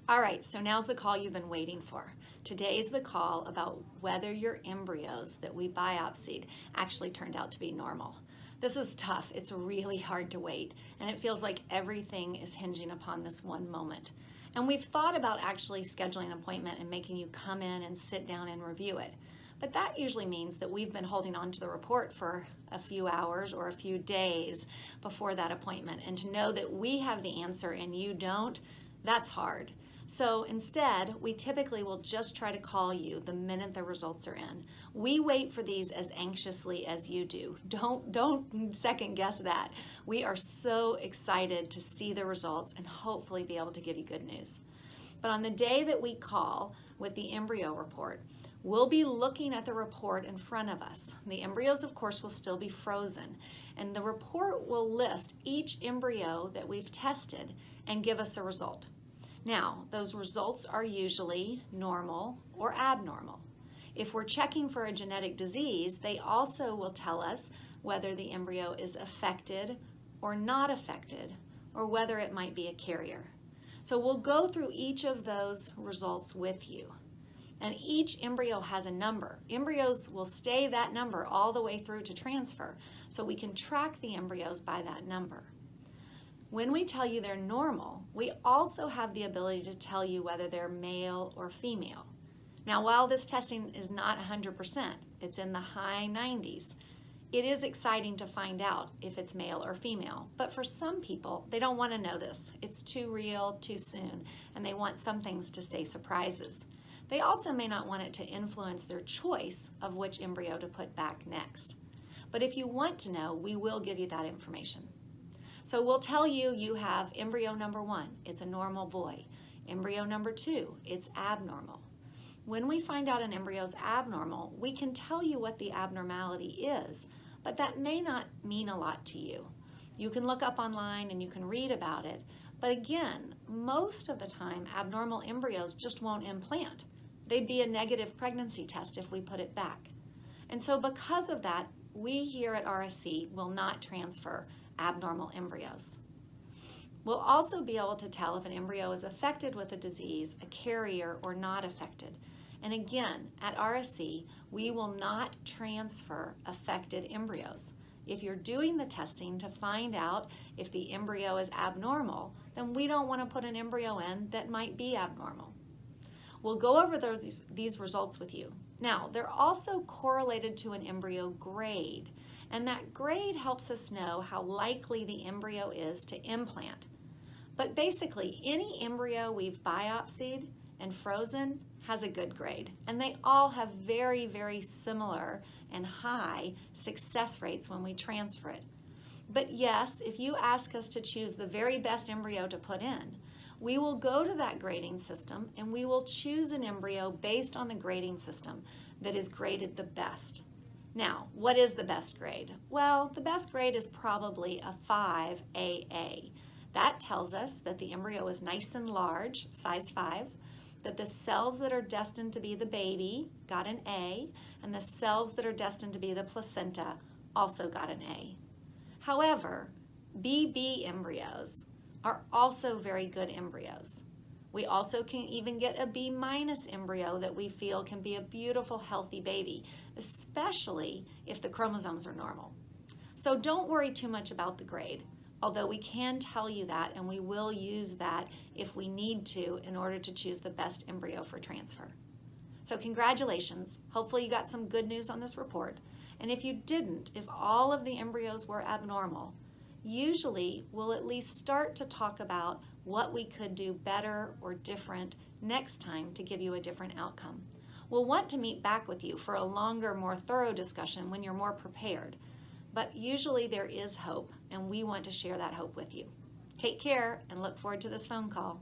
All right, so now's the call you've been waiting for. Today's the call about whether your embryos that we biopsied actually turned out to be normal. This is tough. It's really hard to wait, and it feels like everything is hinging upon this one moment. And we've thought about actually scheduling an appointment and making you come in and sit down and review it. But that usually means that we've been holding on to the report for a few hours or a few days before that appointment. And to know that we have the answer and you don't, that's hard. So instead, we typically will just try to call you the minute the results are in. We wait for these as anxiously as you do. Don't second guess that. We are so excited to see the results and hopefully be able to give you good news. But on the day that we call with the embryo report, we'll be looking at the report in front of us. The embryos, of course, will still be frozen, and the report will list each embryo that we've tested and give us a result. Now, those results are usually normal or abnormal. If we're checking for a genetic disease, they also will tell us whether the embryo is affected or not affected, or whether it might be a carrier. So we'll go through each of those results with you. And each embryo has a number. Embryos will stay that number all the way through to transfer, so we can track the embryos by that number. When we tell you they're normal, we also have the ability to tell you whether they're male or female. Now, while this testing is not 100%, it's in the high 90s, it is exciting to find out if it's male or female. But for some people, they don't want to know this. It's too real, too soon, and they want some things to stay surprises. They also may not want it to influence their choice of which embryo to put back next. But if you want to know, we will give you that information. So we'll tell you you have embryo number 1, it's a normal boy. Embryo number 2, it's abnormal. When we find out an embryo is abnormal, we can tell you what the abnormality is, but that may not mean a lot to you. You can look up online and you can read about it, but again, most of the time, abnormal embryos just won't implant. They'd be a negative pregnancy test if we put it back. And so because of that, we here at RSC will not transfer abnormal embryos. We'll also be able to tell if an embryo is affected with a disease, a carrier, or not affected. And again, at RSC, we will not transfer affected embryos. If you're doing the testing to find out if the embryo is abnormal, then we don't want to put an embryo in that might be abnormal. We'll go over these results with you. Now, they're also correlated to an embryo grade, and that grade helps us know how likely the embryo is to implant. But basically, any embryo we've biopsied and frozen has a good grade, and they all have very, very similar and high success rates when we transfer it. But yes, if you ask us to choose the very best embryo to put in, we will go to that grading system and we will choose an embryo based on the grading system that is graded the best. Now, what is the best grade? Well, the best grade is probably a 5 AA. That tells us that the embryo is nice and large, size 5, that the cells that are destined to be the baby got an A, and the cells that are destined to be the placenta also got an A. However, BB embryos are also very good embryos. We also can even get a B- embryo that we feel can be a beautiful, healthy baby, especially if the chromosomes are normal. So don't worry too much about the grade, although we can tell you that, and we will use that if we need to in order to choose the best embryo for transfer. So congratulations. Hopefully you got some good news on this report. And if you didn't, if all of the embryos were abnormal, usually we'll at least start to talk about what we could do better or different next time to give you a different outcome. We'll want to meet back with you for a longer, more thorough discussion when you're more prepared. But usually there is hope, and we want to share that hope with you. Take care and look forward to this phone call.